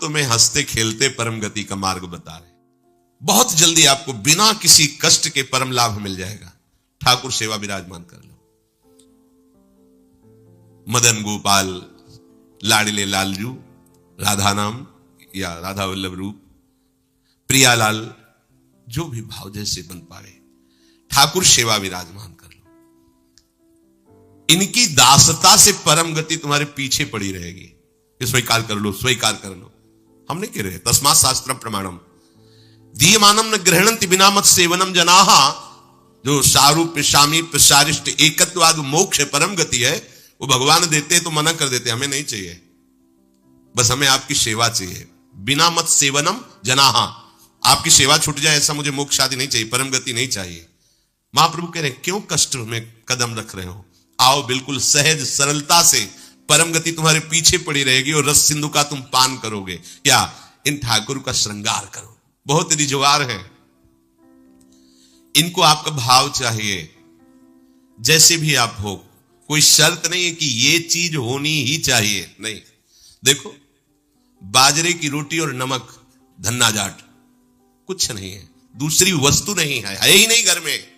तुम्हें हंसते खेलते परम गति का मार्ग बता रहे। बहुत जल्दी आपको बिना किसी कष्ट के परम लाभ मिल जाएगा। ठाकुर सेवा विराजमान कर लो। मदन गोपाल लाडले लालजू, राधा नाम या राधा वल्लभ रूप, प्रियालाल, जो भी भाव जैसे बन पाए, ठाकुर सेवा विराजमान कर लो। इनकी दासता से परम गति तुम्हारे पीछे पड़ी रहेगी। स्वीकार कर लो, स्वीकार कर लो। हम नहीं कह रहे तस्मात् शास्त्रम प्रमाणम दीयमानम न गृह्णन्ति बिना मत सेवनम जनाहा। जो सारूप्य सामीप्य सारिष्ट एकत्वाद मोक्ष परम गति है, वो भगवान देते तो मना कर देते, हमें नहीं चाहिए, बस हमें आपकी सेवा चाहिए। बिना मत सेवनम जनाहा, आपकी सेवा छूट जाए ऐसा मुझे मोक्ष आदि नहीं चाहिए, परम गति नहीं चाहिए। महाप्रभु कह रहे क्यों कष्ट में कदम रख रहे हो, आओ बिल्कुल सहज सरलता से परम गति तुम्हारे पीछे पड़ी रहेगी और रस सिंधु का तुम पान करोगे। क्या इन ठाकुर का श्रृंगार करो, बहुत रिजवार है। इनको आपका भाव चाहिए, जैसे भी आप हो, कोई शर्त नहीं है कि ये चीज होनी ही चाहिए, नहीं। देखो बाजरे की रोटी और नमक, धन्ना जाट, कुछ नहीं है, दूसरी वस्तु नहीं है ही नहीं घर में।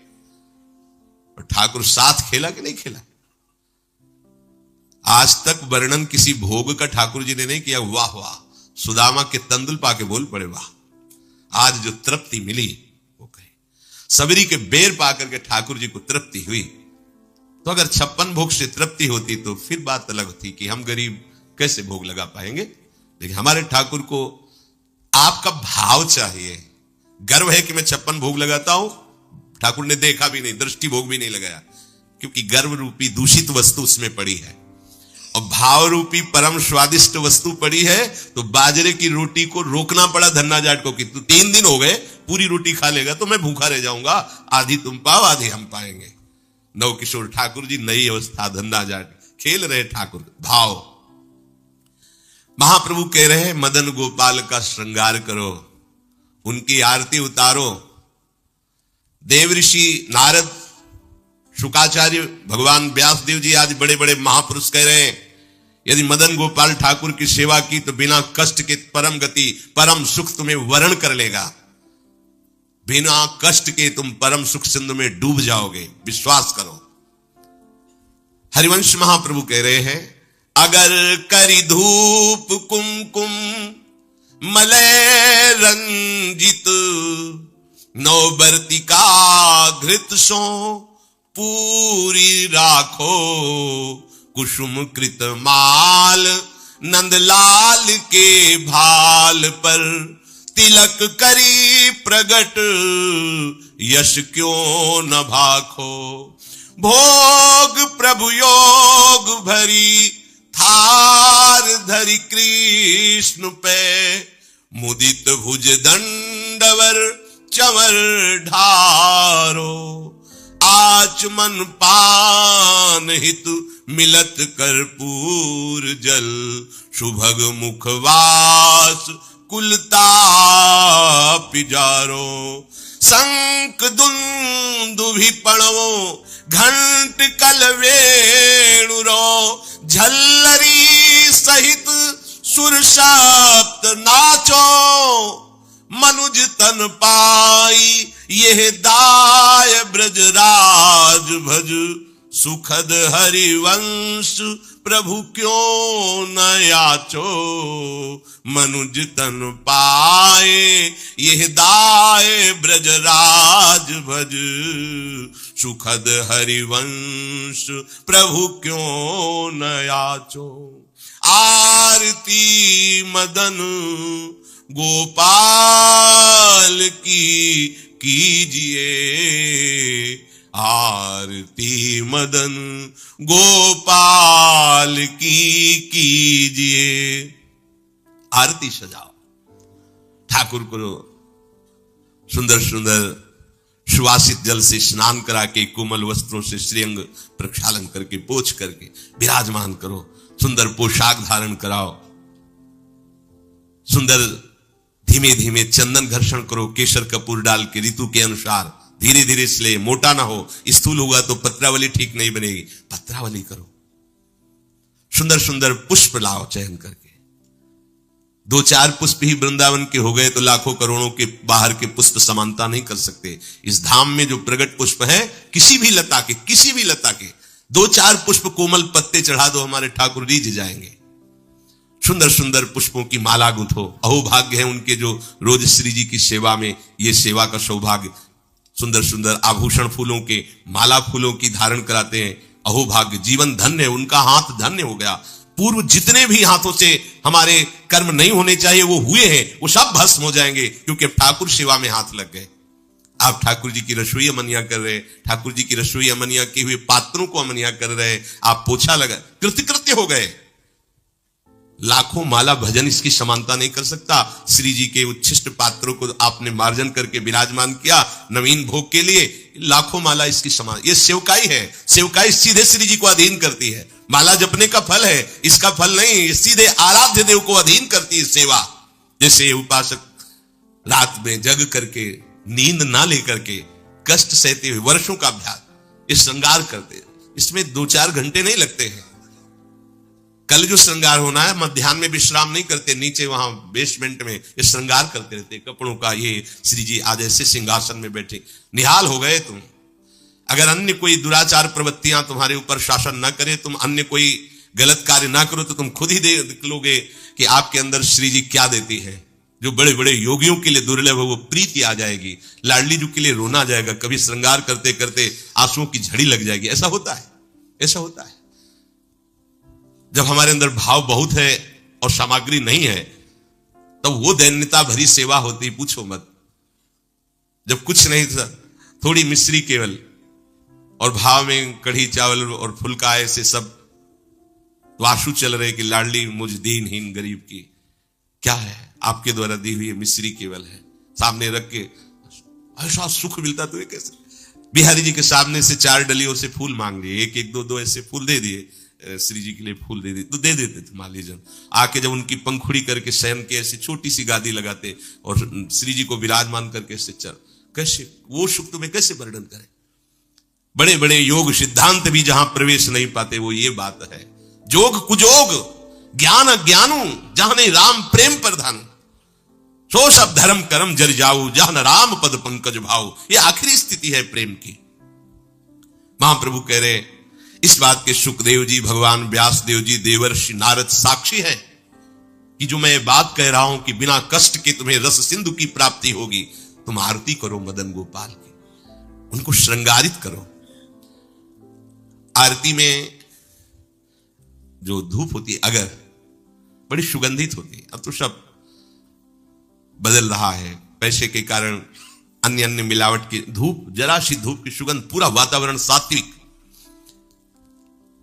और ठाकुर साथ खेला कि नहीं खेला? आज तक वर्णन किसी भोग का ठाकुर जी ने नहीं किया। वाह वाह, सुदामा के तंदुल पाके बोल पड़े वाह। आज जो तृप्ति मिली वो कहे, सबरी के बेर पाकर के ठाकुर जी को तृप्ति हुई। तो अगर 56 भोग से तृप्ति होती तो फिर बात अलग थी कि हम गरीब कैसे भोग लगा पाएंगे। लेकिन हमारे ठाकुर को आपका भाव चाहिए। गर्व है कि मैं 56 भोग लगाता हूं, ठाकुर ने देखा भी नहीं, दृष्टि भोग भी नहीं लगाया, क्योंकि गर्व रूपी दूषित वस्तु उसमें पड़ी है और भाव रूपी परम स्वादिष्ट वस्तु पड़ी है। तो बाजरे की रोटी को रोकना पड़ा धन्ना जाट को कि तू 3 दिन हो गए पूरी रोटी खा लेगा तो मैं भूखा रह जाऊंगा, आधी तुम पाओ आधी हम पाएंगे। नवकिशोर ठाकुर जी नई अवस्था, धन्ना जाट खेल रहे ठाकुर भाव। महाप्रभु कह रहे हैं मदन गोपाल का श्रृंगार करो, उनकी आरती उतारो। देव ऋषि नारद, शुकाचार्य, भगवान व्यासदेव जी आदि बड़े बड़े महापुरुष कह रहे हैं यदि मदन गोपाल ठाकुर की सेवा की तो बिना कष्ट के परम गति, परम सुख तुम्हें वरण कर लेगा। बिना कष्ट के तुम परम सुख सिंधु में डूब जाओगे, विश्वास करो। हरिवंश महाप्रभु कह रहे हैं अगर करी धूप कुमकुम मलय रंजित, नौबर्तिका घृत सो पूरी राखो, कुसुम कृत माल नंदलाल के भाल पर, तिलक करी प्रगट यश क्यों न भाखो। भोग प्रभु योग भरी थार धरि कृष्ण पे, मुदित भुज दंडवर चवर ढारो, आचमन पान हित मिलत कर्पूर जल, सुभग मुखवास कुलता पिजारो। शंख दुंदुभि पणवो घंट कल वेणुरो, झल्लरी सहित सुर सप्त नाचो, मनुज तन पाई यह दाय ब्रजराज भज, सुखद हरिवंश प्रभु क्यों न याचो। मनुज तन पाए यह दाय ब्रजराज भज, सुखद हरिवंश प्रभु क्यों न याचो। आरती मदन गोपाल की कीजिए, आरती मदन गोपाल की कीजिए। आरती सजाओ, ठाकुर को सुंदर सुंदर सुवासित जल से स्नान करा के, कोमल वस्त्रों से श्रीअंग प्रक्षालन करके, पोछ करके विराजमान करो। सुंदर पोशाक धारण कराओ, सुंदर धीमे धीमे चंदन घर्षण करो, केसर कपूर डाल के ऋतु के अनुसार धीरे धीरे, इसलिए मोटा ना हो, स्थूल हुआ तो पत्रावली ठीक नहीं बनेगी, पत्रावली करो। सुंदर सुंदर पुष्प लाओ चयन करके, दो चार पुष्प ही वृंदावन के हो गए तो लाखों करोड़ों के बाहर के पुष्प समानता नहीं कर सकते। इस धाम में जो प्रगट पुष्प है, किसी भी लता के दो चार पुष्प कोमल पत्ते चढ़ा दो, हमारे ठाकुर रीझ जाएंगे। सुंदर सुंदर पुष्पों की माला गुंथो, अहोभाग्य है उनके जो रोज श्री जी की सेवा में, ये सेवा का सौभाग्य। सुंदर सुंदर आभूषण फूलों के, माला फूलों की धारण कराते हैं, अहोभाग्य। जीवन धन्य है, उनका हाथ धन्य हो गया। पूर्व जितने भी हाथों से हमारे कर्म नहीं होने चाहिए वो हुए हैं, वो सब भस्म हो जाएंगे, क्योंकि ठाकुर सेवा में हाथ लग गए। आप ठाकुर जी की रसोई अमनिया कर रहे, ठाकुर जी की रसोई अमनिया के हुए पात्रों को अमनिया कर रहे, आप पोछा लगा, कृतकृत्य हो गए। लाखों माला भजन इसकी समानता नहीं कर सकता। श्री जी के उच्छिष्ट पात्रों को आपने मार्जन करके विराजमान किया नवीन भोग के लिए, लाखों माला इसकी समान। ये सेवकाई है, सेवकाई सीधे श्री जी को अधीन करती है। माला जपने का फल है, इसका फल नहीं, ये सीधे आराध्य देव को अधीन करती है सेवा। जैसे उपासक रात में जग करके, नींद ना लेकर के, कष्ट सहते हुए वर्षों का अभ्यास, ये श्रृंगार करते, इसमें 2-4 घंटे नहीं लगते हैं। कल जो श्रृंगार होना है, मध्याह्न में विश्राम नहीं करते, नीचे वहां बेसमेंट में ये श्रृंगार करते रहते कपड़ों का। ये श्री जी आज ऐसे सिंहासन में बैठे, निहाल हो गए तुम। अगर अन्य कोई दुराचार प्रवृत्तियां तुम्हारे ऊपर शासन ना करे, तुम अन्य कोई गलत कार्य ना करो, तो तुम खुद ही देख लोगे कि आपके अंदर श्री जी क्या देती है। जो बड़े बड़े योगियों के लिए दुर्लभ है वो प्रीति आ जाएगी, लाडली जी के लिए रोना आ जाएगा, कभी श्रृंगार करते करते आंसुओं की झड़ी लग जाएगी। ऐसा होता है, ऐसा होता है। जब हमारे अंदर भाव बहुत है और सामग्री नहीं है, तब वो दैन्यता भरी सेवा होती, पूछो मत। जब कुछ नहीं था, थोड़ी मिश्री केवल, और भाव में कढ़ी चावल और फुल्का ऐसे सब, तो आंसू चल रहे कि लाडली मुझ दीनहीन गरीब की, क्या है आपके द्वारा दी हुई मिश्री केवल है, सामने रख के ऐसा सुख मिलता तो कैसे। बिहारी जी के सामने से 4 डलियों से फूल मांग लिए, 1-1, 2-2 ऐसे फूल दे दिए, श्री जी के लिए फूल दे दिए, तो दे देते थे मालीजन। आके जब उनकी पंखुड़ी करके शयन के ऐसी छोटी सी गादी लगाते और श्री जी को विराजमान करके ऐसे चल, कैसे वो सुख तुम्हें कैसे वर्णन करें। बड़े बड़े योग सिद्धांत भी जहां प्रवेश नहीं पाते, वो ये बात है। जोग कुजोग ज्ञान अज्ञानू, जहां नहीं राम प्रेम प्रधान, सो सब धर्म कर्म जर जाऊ, जहां राम पद पंकज भाव। ये आखिरी स्थिति है प्रेम की। महाप्रभु कह रहे, इस बात के सुखदेव जी, भगवान व्यास देव जी, देवर्षि नारद साक्षी है कि जो मैं बात कह रहा हूं कि बिना कष्ट के तुम्हें रस सिंधु की प्राप्ति होगी। तुम आरती करो मदन गोपाल की, उनको श्रृंगारित करो। आरती में जो धूप होती है, अगर बड़ी सुगंधित होती है। अब तो सब बदल रहा है, पैसे के कारण अन्य अन्य मिलावट की धूप, जरा सी धूप की सुगंध, पूरा वातावरण सात्विक।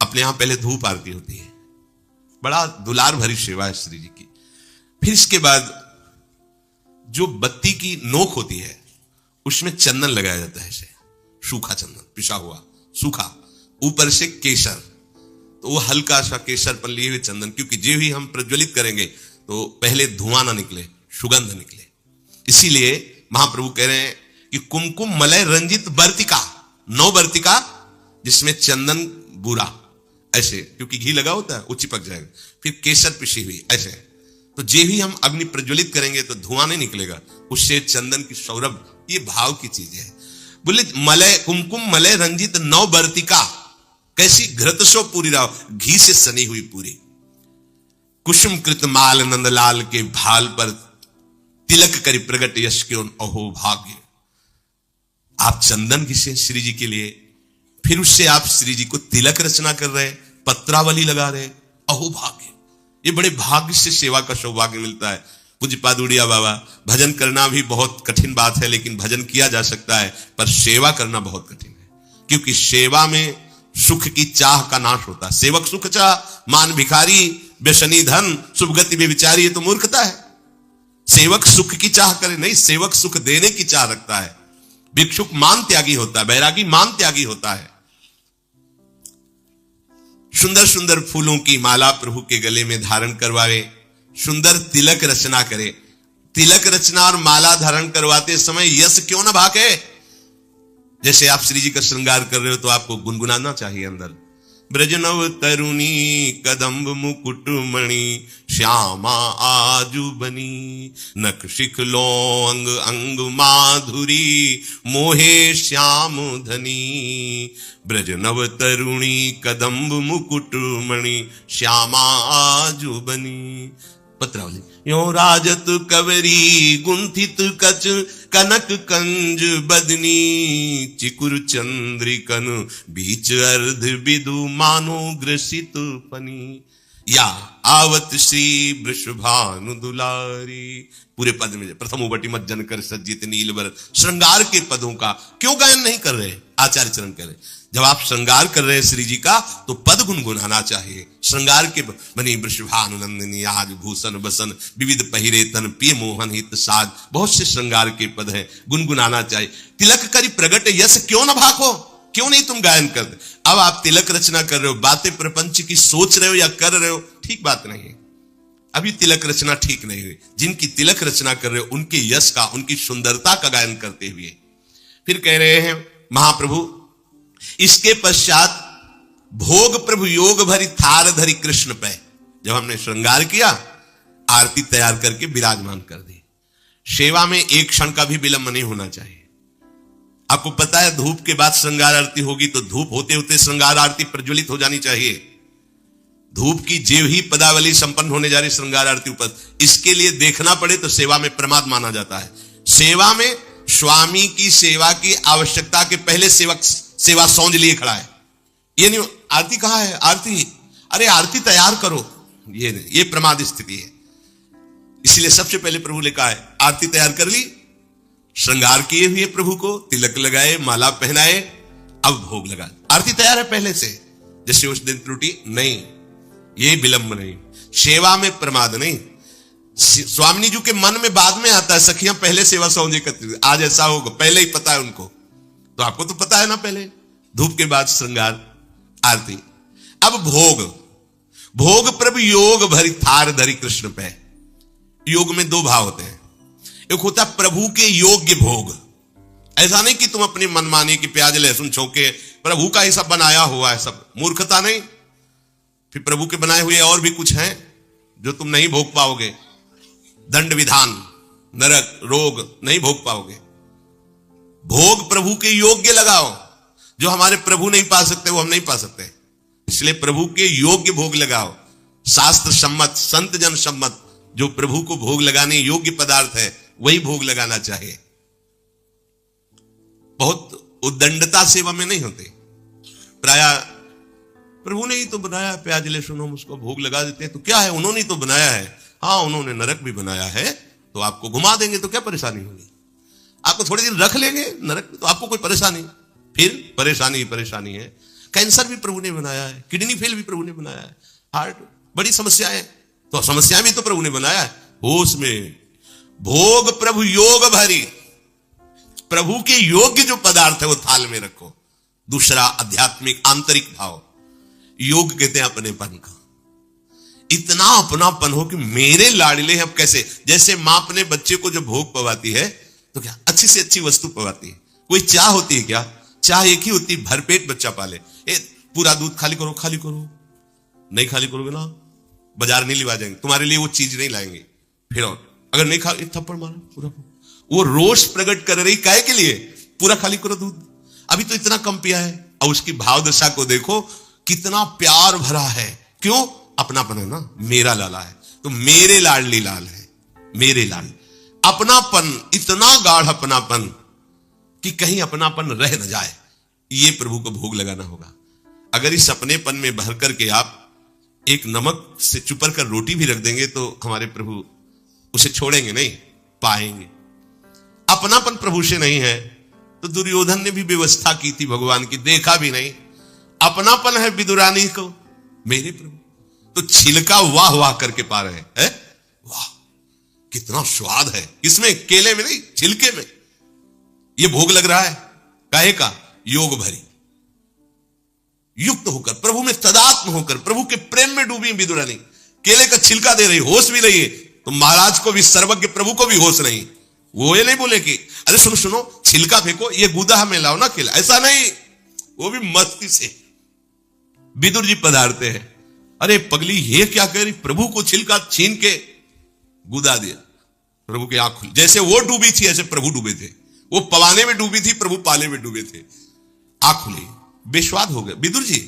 अपने यहां पहले धूप आरती होती है, बड़ा दुलार भरी सेवा है श्री जी की। फिर इसके बाद जो बत्ती की नोक होती है, उसमें चंदन लगाया जाता है, ऐसे सूखा चंदन, पिसा हुआ सूखा, ऊपर से केसर। तो वो हल्का सा केसर पर लिए हुए चंदन, क्योंकि जो ही हम प्रज्वलित करेंगे तो पहले धुआं ना निकले, सुगंध निकले। इसीलिए महाप्रभु कह रहे हैं कि कुमकुम मलय रंजित बर्तिका, 9 बर्तिका जिसमें चंदन बुरा, ऐसे, क्योंकि घी लगा होता है वो चिपक जाएगा। फिर केसर पिसी हुई, ऐसे। तो जे ही हम अग्नि प्रज्वलित करेंगे तो धुआं नहीं निकलेगा, उससे चंदन की सौरभ, ये भाव की चीज है। बोले मलय कुमकुम मलय रंजित 9 बर्तिका, कैसी घृतसो पूरी राव, घी से सनी हुई पूरी। कुसुम कृत माल नंदलाल के भाल पर तिलक करी प्रगट यश के अहो भाग्य। आप चंदन किसे श्री जी के लिए, फिर उससे आप श्री जी को तिलक रचना कर रहे, पत्रावली लगा रहे, अहो भाग्य। ये बड़े भाग्य से सेवा का सौभाग्य मिलता है। पूज्यपाद उड़िया बाबा, भजन करना भी बहुत कठिन बात है, लेकिन भजन किया जा सकता है, पर सेवा करना बहुत कठिन है। क्योंकि सेवा में सुख की चाह का नाश होता है। सेवक सुख चाह, मान भिखारी, व्यसनी धन, शुभ गति में विचारी, ये तो मूर्खता है। सेवक सुख की चाह करे नहीं, सेवक सुख देने की चाह रखता है। भिक्षुक मान त्यागी होता है, बैरागी मान त्यागी होता है। सुंदर सुंदर फूलों की माला प्रभु के गले में धारण करवावे, सुंदर तिलक रचना करे। तिलक रचना और माला धारण करवाते समय यश क्यों ना भागे। जैसे आप श्री जी का श्रृंगार कर रहे हो तो आपको गुनगुनाना चाहिए अंदर, ब्रजनव तरुणी कदम्ब मुकुट मणि श्यामा आजू बनी। नख शिख लोंग अंग माधुरी मोहे श्याम धनी। ब्रजनव तरुणी कदम्ब मुकुट मणि श्यामा आजू बनी। पत्रावली। यो राजत कवरी गुंथित कच कनक कंज बदनी। चिकुर चंद्रिकन बीच अर्ध बिदु मानो ग्रसित पनी। या आवत श्री वृषभानु दुलारी। पूरे पद में प्रथम उबटी मज्जन कर सज्जित नीलवर श्रृंगार के पदों का क्यों गायन नहीं कर रहे? आचार्य चरण कह रहे जब आप श्रृंगार कर रहे हैं श्री जी का तो पद गुनगुनाना चाहिए। श्रृंगार के बनी वृषभानुनंदिनी आज भूषण बसन विविध पहिरे तन पिय मोहन हित साज। बहुत से श्रृंगार के पद हैं, गुनगुनाना चाहिए। तिलक करी प्रगट यश क्यों न भाको, क्यों नहीं तुम गायन करते? अब आप तिलक रचना कर रहे हो, बातें प्रपंच की सोच रहे हो या कर रहे हो, ठीक बात नहीं है। अभी तिलक रचना ठीक नहीं हुई। जिनकी तिलक रचना कर रहे हो उनके यश का, उनकी सुंदरता का गायन करते हुए फिर कह रहे हैं महाप्रभु। इसके पश्चात भोग प्रभु योग भरी थार धरी कृष्ण पे। जब हमने श्रृंगार किया, आरती तैयार करके विराजमान कर दी। सेवा में एक क्षण का भी विलंब नहीं होना चाहिए। आपको पता है धूप के बाद श्रृंगार आरती होगी तो धूप होते होते श्रृंगार आरती प्रज्वलित हो जानी चाहिए। धूप की जेव ही पदावली संपन्न होने जा रही श्रृंगार आरती ऊपर। इसके लिए देखना पड़े तो सेवा में प्रमाद माना जाता है। सेवा में स्वामी की सेवा की आवश्यकता के पहले सेवक सेवा सौंज लिए खड़ा है। ये नहीं आरती कहां है, आरती, अरे आरती तैयार करो, ये प्रमाद स्थिति है। इसलिए सबसे पहले प्रभु ने कहा है आरती तैयार कर ली, श्रृंगार किए हुए प्रभु को तिलक लगाए, माला पहनाए, अब भोग लगा। आरती तैयार है पहले से, जैसे उस दिन त्रुटि नहीं, ये विलंब नहीं, सेवा में प्रमाद नहीं। स्वामी जी के मन में बाद में आता है सखियां पहले सेवा सौंजे करती, आज ऐसा होगा, पहले ही पता है उनको। तो आपको तो पता है ना, पहले धूप के बाद श्रृंगार आरती। अब भोग, भोग प्रभु योग भरी थार धरी कृष्ण पे। योग में दो भाव होते हैं, एक होता है प्रभु के योग्य भोग। ऐसा नहीं कि तुम अपनी मनमानी की प्याज लहसुन छौके प्रभु का ही सब बनाया हुआ है, सब मूर्खता नहीं। फिर प्रभु के बनाए हुए और भी कुछ हैं जो तुम नहीं भोग पाओगे। दंड विधान, नरक, रोग नहीं भोग पाओगे। भोग प्रभु के योग्य लगाओ, जो हमारे प्रभु नहीं पा सकते वो हम नहीं पा सकते। इसलिए प्रभु के योग्य भोग लगाओ, शास्त्र सम्मत, संत जन सम्मत, जो प्रभु को भोग लगाने योग्य पदार्थ है वही भोग लगाना चाहिए। बहुत उद्दंडता सेवा में नहीं होते। प्राय प्रभु ने ही तो बनाया, प्याज लहसुन हम उसको भोग लगा देते हैं तो क्या है, उन्होंने ही तो बनाया है। हाँ, उन्होंने नरक भी बनाया है तो आपको घुमा देंगे तो क्या परेशानी होगी? आपको थोड़े दिन रख लेंगे नरक में तो आपको कोई परेशानी, फिर परेशानी ही परेशानी है। कैंसर भी प्रभु ने बनाया है, किडनी फेल भी प्रभु ने बनाया है, हार्ट, बड़ी समस्याएं, तो समस्याएं भी तो प्रभु ने बनाया है। होश में भोग प्रभु योग भरी, प्रभु के योग्य जो पदार्थ है वो थाल में रखो। दूसरा आध्यात्मिक आंतरिक भाव, योग कहते हैं अपनेपन का। इतना अपनापन हो कि मेरे लाडले हैं। अब कैसे, जैसे मां अपने बच्चे को जब भोग पवाती है तो क्या अच्छी से अच्छी वस्तु पवाती है। कोई चाह होती है क्या? चाह एक ही होती है, भरपेट बच्चा पाले। पूरा दूध खाली करो, खाली करो, नहीं खाली करोगे ना बाजार नहीं लिवा जाएंगे, तुम्हारे लिए वो चीज नहीं लाएंगे। फिर और अगर नहीं खा, एक थप्पड़ मारो पूरा। वो रोष प्रकट कर रही काहे के लिए? पूरा खाली करो दूध, अभी तो इतना कम पिया है। और उसकी भाव दशा को देखो कितना प्यार भरा है। क्यों? अपनापन है ना, मेरा लाला है तो मेरे लाडली लाल है, मेरे लाल। अपनापन, इतना गाढ़ अपनापन कि कहीं अपनापन रह न जाए, ये प्रभु को भोग लगाना होगा। अगर इस अपनेपन में भर करके आप एक नमक से चुपर कर रोटी भी रख देंगे तो हमारे प्रभु उसे छोड़ेंगे नहीं, पाएंगे। अपनापन प्रभु से नहीं है तो दुर्योधन ने भी व्यवस्था की थी भगवान की, देखा भी नहीं। अपनापन है विदुरानी को मेरे प्रभु, तो छिलका वाह वाह करके पा रहे हैं। वाह कितना स्वाद है इसमें, केले में नहीं छिलके में। ये भोग लग रहा है काहे का? योग भरी, युक्त होकर, प्रभु में तदात्म होकर, प्रभु के प्रेम में डूबी विदुरानी। केले का छिलका दे रही, होश भी रही है। तो महाराज को भी, सर्वज्ञ प्रभु को भी होश नहीं। वो ये नहीं बोले कि अरे सुनो सुनो छिलका फेंको, ये गुदा में लाओ ना केला, ऐसा नहीं। वो भी मस्ती से विदुर जी पधारते हैं, अरे पगली ये क्या करी, प्रभु को छिलका छीन के गुदा दिया। प्रभु की आंख खुली, जैसे वो डूबी थी ऐसे प्रभु डूबे थे। वो पवाने में डूबी थी, प्रभु पाले में डूबे थे। आंख खुली, बेस्वाद हो गए। विदुर जी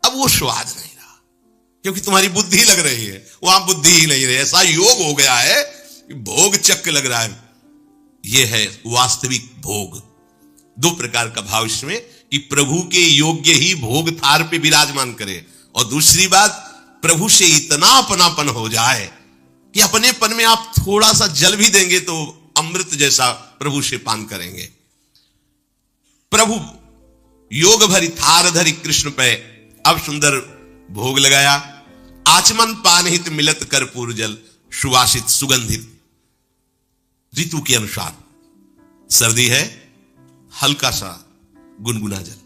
अब वो स्वाद नहीं रहा, क्योंकि तुम्हारी बुद्धि लग रही है, वहां बुद्धि ही नहीं रही। ऐसा योग हो गया है कि भोग चक्र लग रहा है। यह है वास्तविक भोग। दो प्रकार का भाव इसमें, कि प्रभु के योग्य ही भोग थार पे विराजमान करे, और दूसरी बात प्रभु से इतना अपनापन हो जाए कि अपनेपन में आप थोड़ा सा जल भी देंगे तो अमृत जैसा प्रभु से पान करेंगे। प्रभु योग भरी थार धरी कृष्ण पे अब सुंदर भोग लगाया। आचमन पानहित मिलत कर्पूर जल, सुवासित सुगंधित। ऋतु के अनुसार सर्दी है, हल्का सा गुनगुना जल,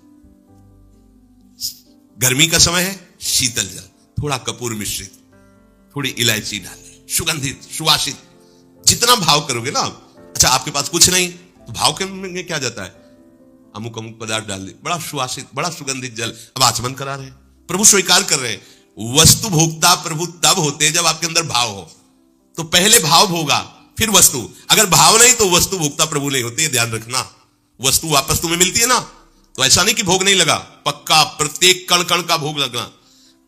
गर्मी का समय है, शीतल जल, थोड़ा कपूर मिश्रित, थोड़ी इलायची डालें, सुगंधित सुवासित। जितना भाव करोगे ना, अच्छा आपके पास कुछ नहीं तो भाव के में क्या जाता है, अमुक अमुक पदार्थ डाल दे, बड़ा सुवासित बड़ा सुगंधित जल। अब आचमन करा रहे हैं, प्रभु स्वीकार कर रहे हैं। वस्तु भोक्ता प्रभु तब होते हैं जब आपके अंदर भाव हो। तो पहले भाव भोगा फिर वस्तु, अगर भाव नहीं तो वस्तु भोक्ता प्रभु नहीं होते, ध्यान रखना। वस्तु वापस तुम्हें मिलती है ना, तो ऐसा नहीं कि भोग नहीं लगा, पक्का प्रत्येक कण कण का भोग लगना,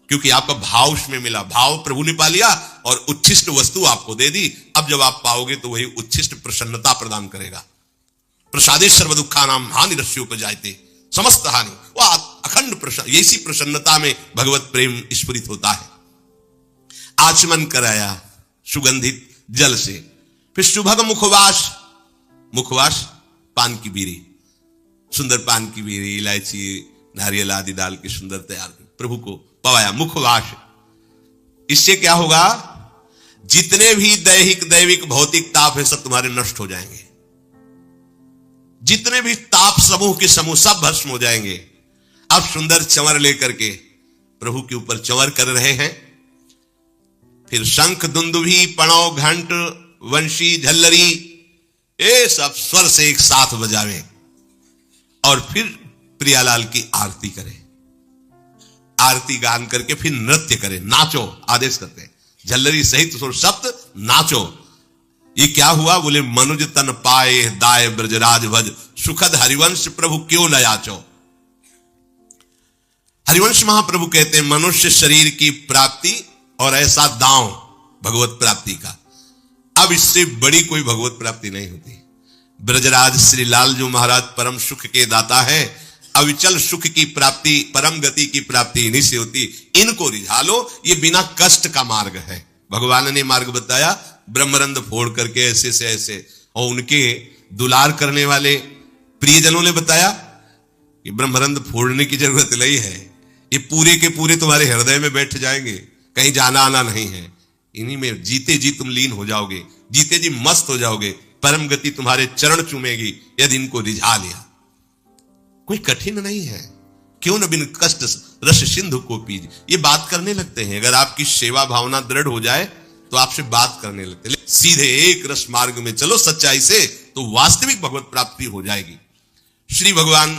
क्योंकि आपका भाव उसमें मिला। भाव प्रभु ने पा लिया और उच्छिष्ट वस्तु आपको दे दी। अब जब आप पाओगे तो वही उच्छिष्ट प्रसन्नता प्रदान करेगा। प्रसादे सर्व दुखा नाम हानि रस्योपजायते, समस्त हानि, वह अखंड प्रसन्न, ऐसी प्रसन्नता में भगवत प्रेम स्फुरित होता है। आचमन कराया सुगंधित जल से, फिर सुभग मुखवास, मुखवास पान की बीड़ी, सुंदर पान की बीड़ी, इलायची नारियल आदि डाल के सुंदर तैयार कर प्रभु को पवाया। मुखवास, इससे क्या होगा, जितने भी दैहिक दैविक भौतिक ताप है सब तुम्हारे नष्ट हो जाएंगे। जितने भी ताप समूह के समूह सब भस्म हो जाएंगे। अब सुंदर चंवर लेकर के प्रभु के ऊपर चंवर कर रहे हैं। फिर शंख दुंदुभी पणव घंट वंशी झल्लरी, ये सब स्वर से एक साथ बजावे और फिर प्रियालाल की आरती करें। आरती गान करके फिर नृत्य करें, नाचो, आदेश करते हैं। झल्लरी सहित सप्त नाचो। ये क्या हुआ, बोले मनुज तन पाए दाय ब्रजराज भज, सुखद हरिवंश प्रभु क्यों न याचो। हरिवंश महाप्रभु कहते हैं मनुष्य शरीर की प्राप्ति और ऐसा दांव भगवत प्राप्ति का, अब इससे बड़ी कोई भगवत प्राप्ति नहीं होती। ब्रजराज श्री लाल जो महाराज परम सुख के दाता है, अविचल सुख की प्राप्ति, परम गति की प्राप्ति इन्हीं से होती। इनको रिझा लो, ये बिना कष्ट का मार्ग है। भगवान ने मार्ग बताया, ब्रह्मरंध फोड़ करके ऐसे से ऐसे, और उनके दुलार करने वाले प्रियजनों ने बताया कि ब्रह्मरंध फोड़ने की जरूरत नहीं है, ये पूरे के पूरे तुम्हारे हृदय में बैठ जाएंगे, कहीं जाना आना नहीं है। इन्हीं में जीते जी तुम लीन हो जाओगे, जीते जी मस्त हो जाओगे, परम गति तुम्हारे चरण चूमेगी यदि इनको रिझा लिया। कोई कठिन नहीं है, क्यों न बिन कष्ट रस सिंधु को पीज। ये बात करने लगते हैं, अगर आपकी सेवा भावना दृढ़ हो जाए तो आपसे बात करने लगते हैं। सीधे एक रस मार्ग में चलो सच्चाई से, तो वास्तविक भगवत प्राप्ति हो जाएगी। श्री भगवान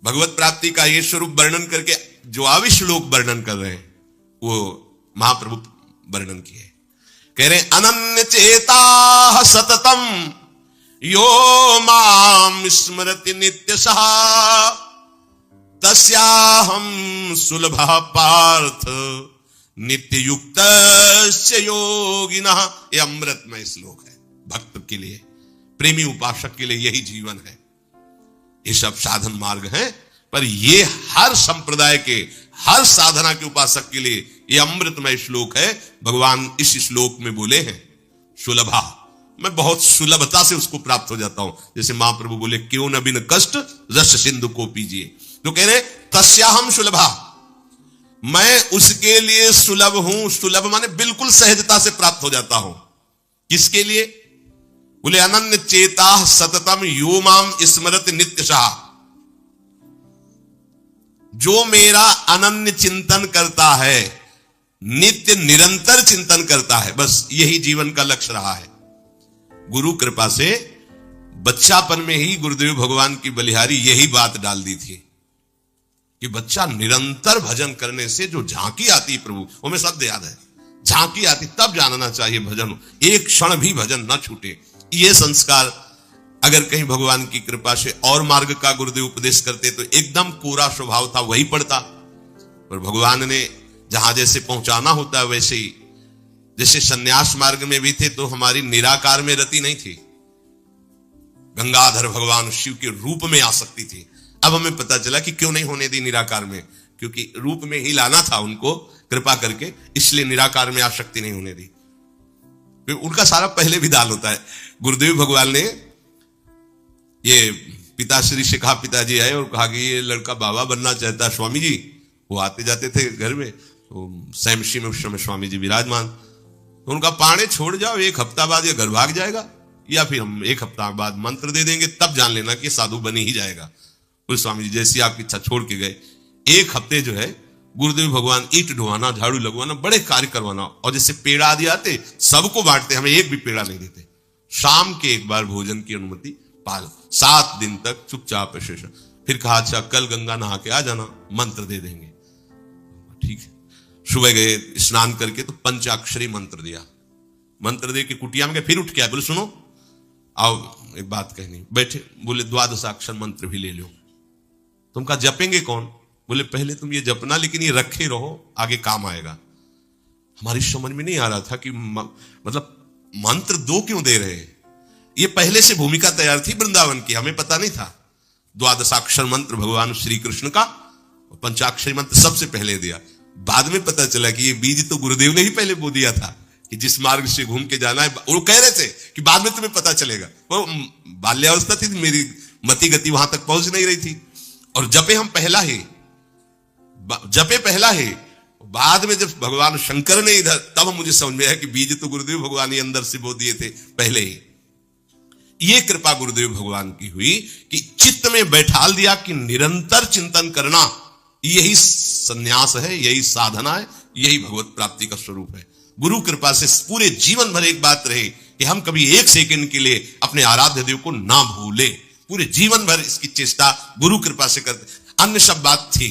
भगवत प्राप्ति का ये स्वरूप वर्णन करके जो आविश्लोक वर्णन कर रहे हैं वो महाप्रभु वर्णन किए। कह रहे अनन्य चेता सततम यो माम स्मरति नित्य सहा, तस्याहम सुलभ पार्थ नित्य युक्त योगिनः। ये अमृतमय श्लोक है भक्त के लिए, प्रेमी उपासक के लिए यही जीवन है। ये सब साधन मार्ग हैं, पर ये हर संप्रदाय के, हर साधना के उपासक के लिए ये अमृतमय श्लोक है। भगवान इस श्लोक में बोले हैं सुलभा, मैं बहुत सुलभता से उसको प्राप्त हो जाता हूं। जैसे महाप्रभु बोले क्यों न बिन कष्ट रस सिंधु को पीजिए, तो कह रहे तस्याहम सुलभा, मैं उसके लिए सुलभ हूं। सुलभ माने बिल्कुल सहजता से प्राप्त हो जाता हूं। किसके लिए, बोले अनन्य चेता सततम यो माम स्मरत नित्य शाह, जो मेरा अनन्य चिंतन करता है, नित्य निरंतर चिंतन करता है, बस यही जीवन का लक्ष्य रहा है। गुरु कृपा से बच्चापन में ही गुरुदेव भगवान की बलिहारी यही बात डाल दी थी कि बच्चा निरंतर भजन करने से जो झांकी आती है प्रभु, वो में शब्द याद है, झांकी आती तब जानना चाहिए भजन, एक क्षण भी भजन न छूटे। ये संस्कार अगर कहीं भगवान की कृपा से और मार्ग का गुरुदेव उपदेश करते तो एकदम पूरा स्वभाव था वही पड़ता, पर भगवान ने जहां जैसे पहुंचाना होता है वैसे ही, जैसे सन्यास मार्ग में भी थे तो हमारी निराकार में रति नहीं थी, गंगाधर भगवान शिव के रूप में आ सकती थी। अब हमें पता चला कि क्यों नहीं होने दी निराकार में, क्योंकि रूप में ही लाना था उनको कृपा करके, इसलिए निराकार में आसक्ति नहीं होने दी। उनका सारा पहले विधान होता है। गुरुदेव भगवान ने ये पिताश्री से कहा, पिताजी आए और कहा कि ये लड़का बाबा बनना चाहता है स्वामी जी। वो आते जाते थे घर में, तो सैमशी में उस समय स्वामी जी विराजमान, तो उनका पाने छोड़ जाओ, एक हफ्ता बाद ये घर भाग जाएगा, या फिर हम एक हफ्ता बाद मंत्र दे देंगे, तब जान लेना कि साधु बनी ही जाएगा। उस स्वामी जी जैसी आपकी इच्छा छोड़ के गए। एक हफ्ते जो है गुरुदेव भगवान ईंट ढोवाना, झाड़ू लगवाना, बड़े कार्य करवाना, और जैसे पेड़ा आदि आते सबको बांटते, हमें एक भी पेड़ा नहीं देते। शाम के एक बार भोजन की अनुमति पाल, 7 दिन तक चुपचाप शेष। फिर कहा अच्छा कल गंगा नहा के आ जाना, मंत्र दे देंगे। ठीक है, सुबह गए स्नान करके तो पंचाक्षरी मंत्र दिया, मंत्र दे के कुटिया में गए, फिर उठ के आए, बोले सुनो आओ एक बात कहनी। बैठे, बोले द्वादशाक्षर मंत्र भी ले लो। तुम कहा जपेंगे कौन? बोले पहले तुम ये जपना, लेकिन ये रखे रहो, आगे काम आएगा। हमारी समझ में नहीं आ रहा था कि मतलब मंत्र दो क्यों दे रहे हैं। ये पहले से भूमिका तैयार थी वृंदावन की, हमें पता नहीं था। द्वादशाक्षर मंत्र भगवान श्री कृष्ण का, पंचाक्षरी मंत्र सबसे पहले दिया। बाद में पता चला कि ये बीज तो गुरुदेव ने ही पहले बो दिया था कि जिस मार्ग से घूम के जाना है। वो कह रहे थे कि बाद में तुम्हें पता चलेगा। वो बाल्यावस्था थी, मेरी मति गति वहां तक पहुंच नहीं रही थी। और जपे हम पहला ही, जपे पहला ही, बाद में जब भगवान शंकर ने इधर, तब मुझे समझ में आया कि बीज तो गुरुदेव भगवान ही अंदर से बो दिए थे पहले ही। ये कृपा गुरुदेव भगवान की हुई कि चित्त में बैठाल दिया कि निरंतर चिंतन करना यही संन्यास है, यही साधना है, यही भगवत प्राप्ति का स्वरूप है। गुरु कृपा से पूरे जीवन भर एक बात रहे कि हम कभी एक सेकंड के लिए अपने आराध्य देव को ना भूले। पूरे जीवन भर इसकी चेष्टा गुरु कृपा से करते। अन्य सब बात थी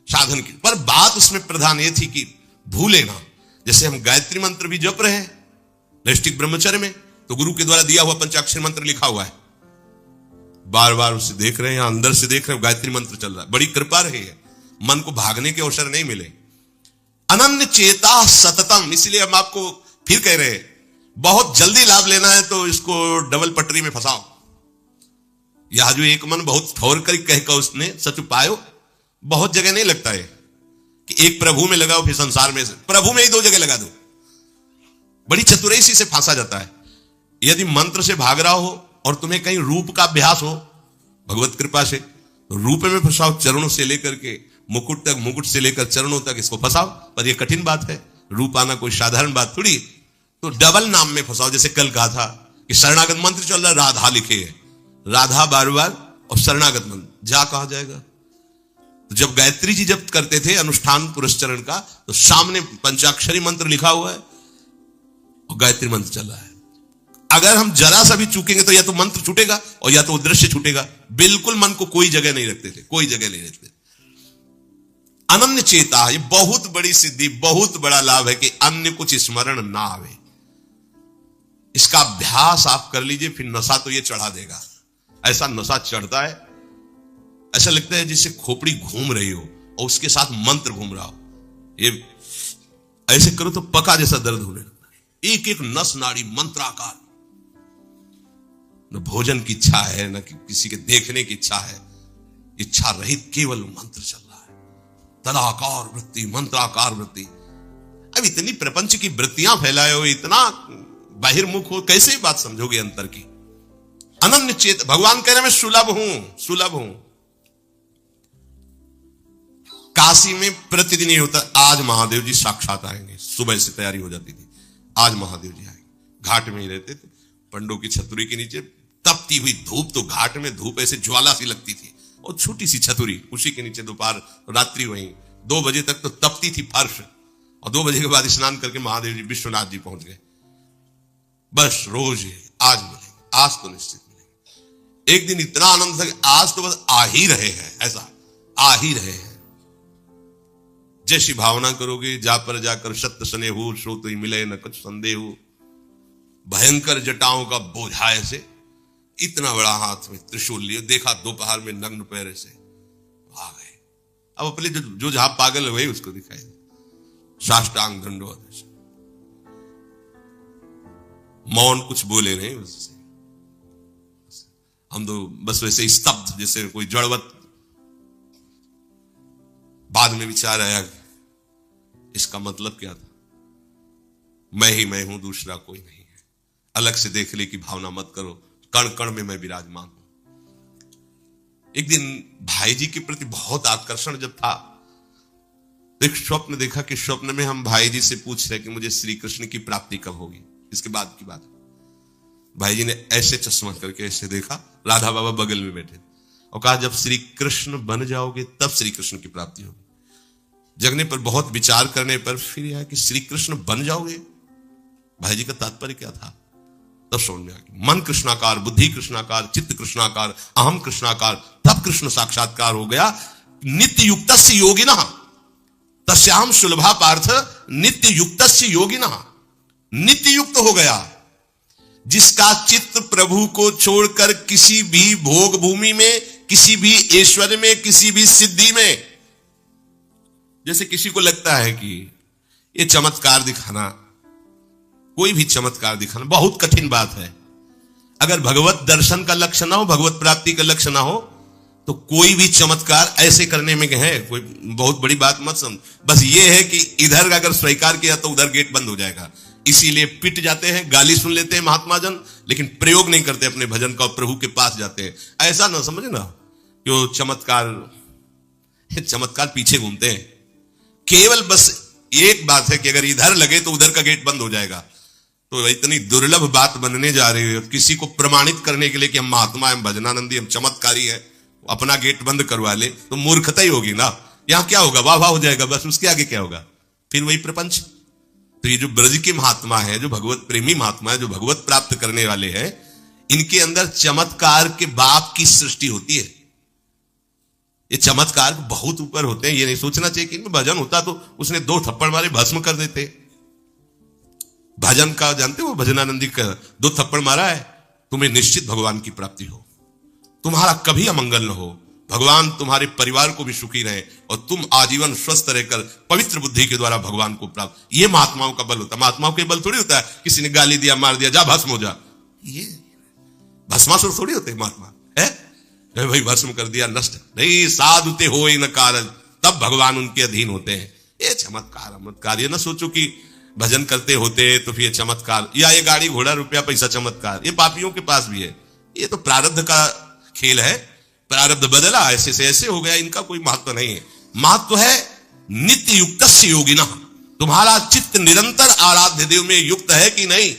साधन की, पर बात उसमें प्रधान ये थी कि भूले ना। जैसे हम गायत्री मंत्र भी जप रहे हैं नैष्ठिक ब्रह्मचर्य में, तो गुरु के द्वारा दिया हुआ पंचाक्षर मंत्र लिखा हुआ है, बार बार उसे देख रहे हैं, अंदर से देख रहे हैं, गायत्री मंत्र चल रहा है। बड़ी कृपा रही है, मन को भागने के अवसर नहीं मिले। अनन्य चेता सततम, इसलिए हम आपको फिर कह रहे हैं, बहुत जल्दी लाभ लेना है तो इसको डबल पटरी में फंसाओ। यह जो एक मन बहुत ठोर कर कहकर उसने सच पायो, बहुत जगह नहीं लगता है कि एक प्रभु में लगाओ फिर संसार में, प्रभु में ही 2 जगह लगा दो। बड़ी चतुराई से फांसा जाता है। यदि मंत्र से भाग रहा हो और तुम्हें कहीं रूप का अभ्यास हो भगवत कृपा से, तो रूप में फंसाओ, चरणों से लेकर के मुकुट तक, मुकुट से लेकर चरणों तक इसको फंसाओ। पर यह कठिन बात है, रूप आना कोई साधारण बात थोड़ी। तो डबल नाम में फंसाओ। जैसे कल कहा था कि शरणागत मंत्र चल रहा है, राधा लिखे है, राधा बार बार, और शरणागत मंत्र जा कहा जाएगा। तो जब गायत्री जी जब करते थे अनुष्ठान पुरस्चरण का, तो सामने पंचाक्षरी मंत्र लिखा हुआ है और गायत्री मंत्र चल रहा है। अगर हम जरा सा भी चूकेंगे तो या तो मंत्र छूटेगा और या तो वो दृश्य छूटेगा। बिल्कुल मन को कोई जगह नहीं रखते थे, कोई जगह नहीं रखते। अनन्य चेता, ये बहुत बड़ी सिद्धि, बहुत बड़ा लाभ है कि अन्य कुछ स्मरण ना आवे। इसका अभ्यास आप कर लीजिए, फिर नशा तो ये चढ़ा देगा। ऐसा नशा चढ़ता है, ऐसा लगता है जैसे खोपड़ी घूम रही हो और उसके साथ मंत्र घूम रहा हो। ये ऐसे करो तो पका जैसा दर्द होने लगता है। एक एक नस नाड़ी मंत्राकार। न भोजन की इच्छा है, न किसी के देखने की इच्छा है, इच्छा रहित केवल मंत्र चल रहा है। तदाकार वृत्ति, मंत्राकार वृत्ति। अब इतनी प्रपंच की वृत्तियां फैलाए हो, इतना बहिर्मुख हो, कैसे बात समझोगे अंतर की। अनन्य चेत, भगवान कह रहे मैं सुलभ हूं, सुलभ हूं। काशी में प्रतिदिन ही होता, आज महादेव जी साक्षात आएंगे, सुबह से तैयारी हो जाती थी, आज महादेव जी आएंगे। घाट में ही रहते थे, पंडों की छतरी के नीचे तपती हुई धूप, तो घाट में धूप ऐसे ज्वाला सी लगती थी, और छोटी सी छतरी, उसी के नीचे दोपहर रात्रि वहीं 2 बजे तक तो तपती थी फर्श, और 2 बजे के बाद स्नान करके महादेव जी विश्वनाथ जी पहुंच गए। बस रोज आज मिलेंगे, आज तो निश्चित मिलेंगे। एक दिन इतना आनंद था कि आज तो बस आ ही रहे हैं, ऐसा आ ही रहे हैं। जैसी भावना करोगे, जा पर जाकर सत्य सने हो, सो तो ही मिले न कुछ संदेह हो। भयंकर जटाओं का बोझा ऐसे, इतना बड़ा हाथ में त्रिशूल लिए, देखा दोपहर में नग्न पैर से आ गए। अब अपने जो जहां पागल है वही उसको दिखाई दे, साष्टांग दंडवत ऐसे, मौन, कुछ बोले नहीं उससे। हम तो बस वैसे स्तब्ध, जैसे कोई जड़वत। बाद में विचार आया, इसका मतलब क्या था? मैं ही मैं हूं, दूसरा कोई नहीं है। अलग से देख ले की भावना मत करो, कण कण में मैं विराजमान हूं। एक दिन भाई जी के प्रति बहुत आकर्षण जब था, तो एक स्वप्न देखा कि स्वप्न में हम भाई जी से पूछ रहे कि मुझे श्री कृष्ण की प्राप्ति कब होगी। इसके बाद की बात, भाई जी ने ऐसे चश्मा करके ऐसे देखा, राधा बाबा बगल में बैठे, और कहा जब श्री कृष्ण बन जाओगे तब श्री कृष्ण की प्राप्ति होगी। जगने पर, बहुत विचार करने पर फिर यह कि श्री कृष्ण बन जाओगे, भाई जी का तात्पर्य क्या था? तब समझ में आ गया। मन कृष्णाकार, बुद्धि कृष्णाकार, चित्त कृष्णाकार, अहम कृष्णाकार, तब कृष्ण साक्षात्कार हो गया। नित्य युक्तस्य योगिनः तस्याम सुलभा पार्थ नित्य युक्तस्य योगिनः। नित्य युक्त हो गया जिसका चित्त प्रभु को छोड़कर किसी भी भोग भूमि में, किसी भी ऐश्वर्य में, किसी भी सिद्धि में। जैसे किसी को लगता है कि ये चमत्कार दिखाना, कोई भी चमत्कार दिखाना बहुत कठिन बात है। अगर भगवत दर्शन का लक्ष्य ना हो, भगवत प्राप्ति का लक्ष्य ना हो, तो कोई भी चमत्कार ऐसे करने में है कोई बहुत बड़ी बात मत समझ। बस ये है कि इधर अगर स्वीकार किया तो उधर गेट बंद हो जाएगा। इसीलिए पिट जाते हैं, गाली सुन लेते हैं महात्मा जन, लेकिन प्रयोग नहीं करते अपने भजन का, प्रभु के पास जाते हैं। ऐसा ना समझे ना कि वो चमत्कार पीछे घूमते हैं। केवल बस एक बात है कि अगर इधर लगे तो उधर का गेट बंद हो जाएगा। तो इतनी दुर्लभ बात बनने जा रही है, किसी को प्रमाणित करने के लिए कि हम महात्मा, हम भजनानंदी, हम चमत्कारी हैं, अपना गेट बंद करवा ले तो मूर्खता ही होगी ना। यहां क्या होगा? वाह वाह हो जाएगा, बस उसके आगे क्या होगा? फिर वही प्रपंच। तो ये जो ब्रज के महात्मा है, जो भगवत प्रेमी महात्मा है, जो भगवत प्राप्त करने वाले हैं, इनके अंदर चमत्कार के बाप की सृष्टि होती है। ये चमत्कार बहुत ऊपर होते हैं। ये नहीं सोचना चाहिए कि इनमें भजन होता तो उसने 2 थप्पड़ मारे भस्म कर देते। भजन का जानते हो, भजनानंदी का 2 थप्पड़ मारा है, तुम्हें निश्चित भगवान की प्राप्ति हो, तुम्हारा कभी अमंगल न हो, भगवान तुम्हारे परिवार को भी सुखी रहे और तुम आजीवन स्वस्थ रहकर पवित्र बुद्धि के द्वारा भगवान को प्राप्त। ये महात्माओं का बल होता है। महात्माओं के बल थोड़ी होता है किसी ने गाली दिया, मार दिया, जा भस्म हो जा। ये भस्मासुर थोड़ी होते महात्मा है, भाई भस्म कर दिया, नष्ट नहीं। साधुते हो न कारज, तब भगवान उनके अधीन होते हैं। ये चमत्कार। ये ना सोचो कि भजन करते होते तो फिर चमत्कार, या ये गाड़ी घोड़ा रुपया पैसा चमत्कार, ये पापियों के पास भी है। ये तो प्रारब्ध का खेल है, प्रारब्ध बदला, ऐसे से ऐसे हो गया, इनका कोई महत्व नहीं है। महत्व है नित्य युक्तस्य योगिनः। तुम्हारा चित्त निरंतर आराध्य देव में युक्त है कि नहीं?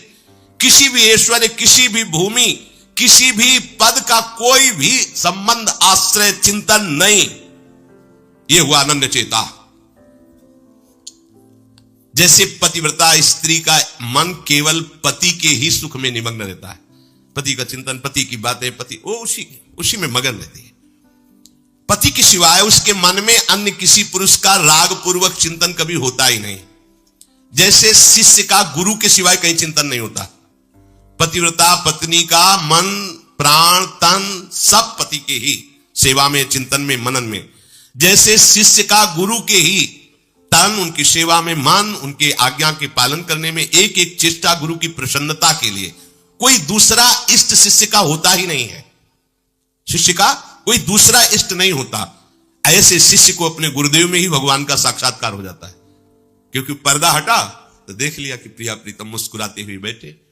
किसी भी ऐश्वर्य, किसी भी भूमि, किसी भी पद का कोई भी संबंध, आश्रय, चिंतन नहीं। यह हुआ आनंद चेता। जैसे पतिव्रता स्त्री का मन केवल पति के ही सुख में निमग्न रहता है, पति का चिंतन, पति की बातें, पति वो उसी में मगन रहती है। पति के सिवाय उसके मन में अन्य किसी पुरुष का राग पूर्वक चिंतन कभी होता ही नहीं। जैसे शिष्य का गुरु के सिवाय कहीं चिंतन नहीं होता। पतिव्रता पत्नी का मन, प्राण, तन सब पति के ही सेवा में, चिंतन में, मनन में। जैसे शिष्य का गुरु के ही तन, उनकी सेवा में मन, उनके आज्ञा के पालन करने में एक एक चेष्टा गुरु की प्रसन्नता के लिए। कोई दूसरा इष्ट शिष्य का होता ही नहीं है। शिष्य का कोई दूसरा इष्ट नहीं होता। ऐसे शिष्य को अपने गुरुदेव में ही भगवान का साक्षात्कार हो जाता है। क्योंकि पर्दा हटा तो देख लिया कि प्रिया प्रीतम मुस्कुराते हुए बैठे,